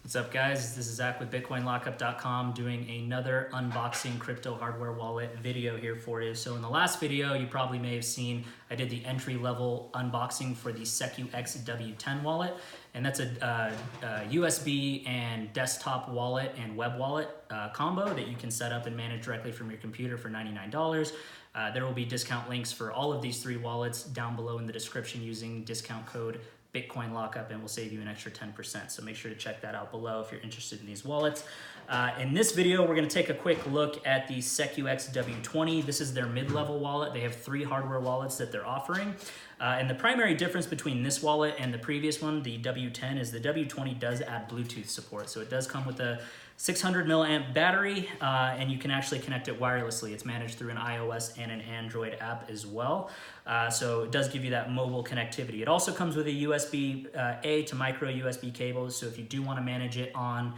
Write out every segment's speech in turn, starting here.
What's up, guys? This is Zach with BitcoinLockup.com doing another unboxing crypto hardware wallet video here for you. So in the last video, you probably may have seen I did the entry-level unboxing for the SecuX W20 wallet, and that's a USB and desktop wallet and web wallet combo that you can set up and manage directly from your computer for $99. There will be discount links for all of these three wallets down below in the description using discount code Bitcoin Lockup, and will save you an extra 10%. So make sure to check that out below if you're interested in these wallets. In this video, we're going to take a quick look at the SecuX W20. This is their mid-level wallet. They have three hardware wallets that they're offering. And the primary difference between this wallet and the previous one, the W10, is the W20 does add Bluetooth support. So it does come with a 600 milliamp battery, and you can actually connect it wirelessly. It's managed through an iOS and an Android app as well. So it does give you that mobile connectivity. It also comes with a USB-A to micro USB cables. So if you do want to manage it on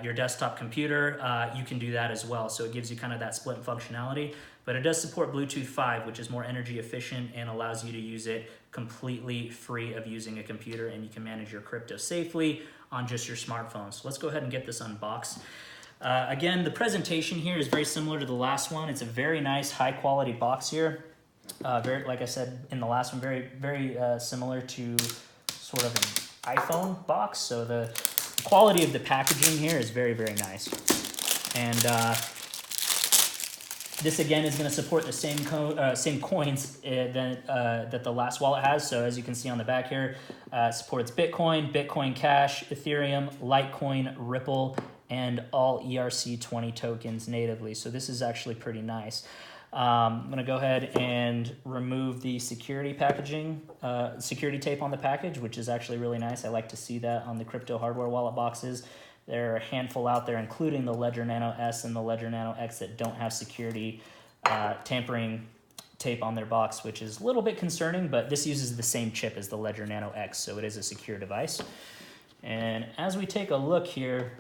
your desktop computer, you can do that as well. So it gives you kind of that split functionality. But it does support Bluetooth 5, which is more energy efficient and allows you to use it completely free of using a computer, and you can manage your crypto safely on just your smartphone. So let's go ahead and get this unboxed. Again, the presentation here is very similar to the last one. It's a very nice, high quality box here. Like I said in the last one, very similar to sort of an iPhone box. So the quality of the packaging here is very nice. And this again is going to support the same coins that the last wallet has. So as you can see on the back here, supports Bitcoin, Bitcoin Cash, Ethereum, Litecoin, Ripple, and all ERC20 tokens natively. So this is actually pretty nice. I'm going to go ahead and remove the security packaging, security tape on the package, which is actually really nice. I like to see that on the crypto hardware wallet boxes. There are a handful out there, including the Ledger Nano S and the Ledger Nano X, that don't have security tampering tape on their box, which is a little bit concerning, but this uses the same chip as the Ledger Nano X, so it is a secure device. And as we take a look here,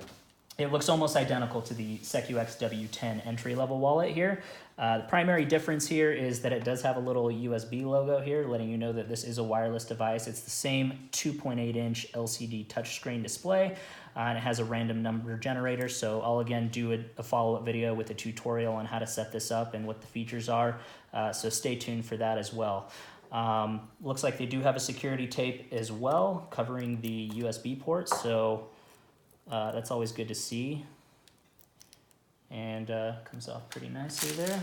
it looks almost identical to the SecuX W10 entry-level wallet here. The primary difference here is that it does have a little USB logo here, letting you know that this is a wireless device. It's the same 2.8-inch LCD touchscreen display, and it has a random number generator. So I'll again do a follow-up video with a tutorial on how to set this up and what the features are. So stay tuned for that as well. Looks like they do have a security tape as well covering the USB ports. So that's always good to see, and comes off pretty nicely there.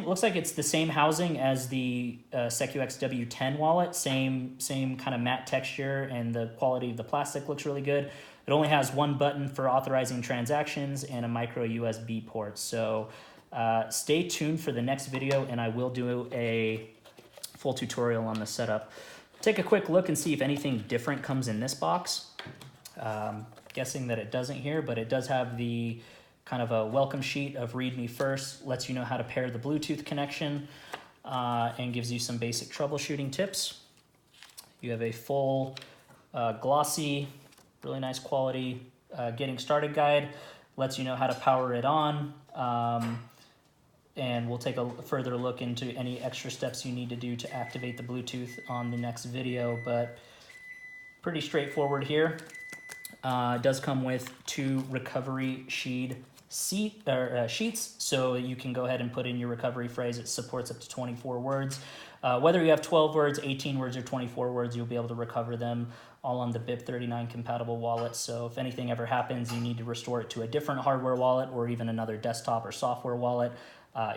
Looks like it's the same housing as the SecuX W10 wallet, same kind of matte texture, and the quality of the plastic looks really good. It only has one button for authorizing transactions and a micro USB port. So stay tuned for the next video, and I will do a full tutorial on the setup. Take a quick look and see if anything different comes in this box. Guessing that it doesn't here, but it does have the kind of a welcome sheet of read me first, lets you know how to pair the Bluetooth connection, and gives you some basic troubleshooting tips. You have a full glossy, really nice quality getting started guide, lets you know how to power it on, and we'll take a further look into any extra steps you need to do to activate the Bluetooth on the next video, but pretty straightforward here. It does come with two recovery sheets, so you can go ahead and put in your recovery phrase. It supports up to 24 words. Whether you have 12 words, 18 words, or 24 words, you'll be able to recover them all on the BIP39 compatible wallet. So if anything ever happens, you need to restore it to a different hardware wallet or even another desktop or software wallet,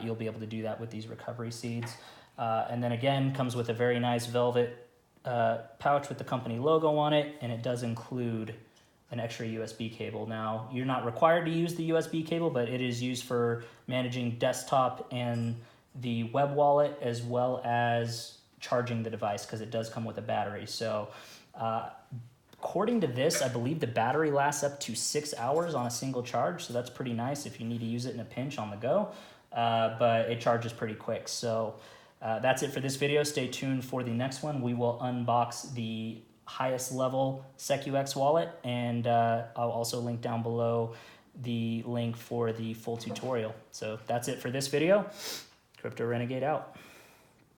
you'll be able to do that with these recovery seeds. And then again, comes with a very nice velvet pouch with the company logo on it, and it does include an extra USB cable. Now, you're not required to use the USB cable, but it is used for managing desktop and the web wallet, as well as charging the device, because it does come with a battery. So according to this, I believe the battery lasts up to 6 hours on a single charge, so that's pretty nice if you need to use it in a pinch on the go, but it charges pretty quick. So that's it for this video. Stay tuned for the next one. We will unbox the highest level SecuX wallet, and I'll also link down below the link for the full tutorial. So that's it for this video. Crypto Renegade out.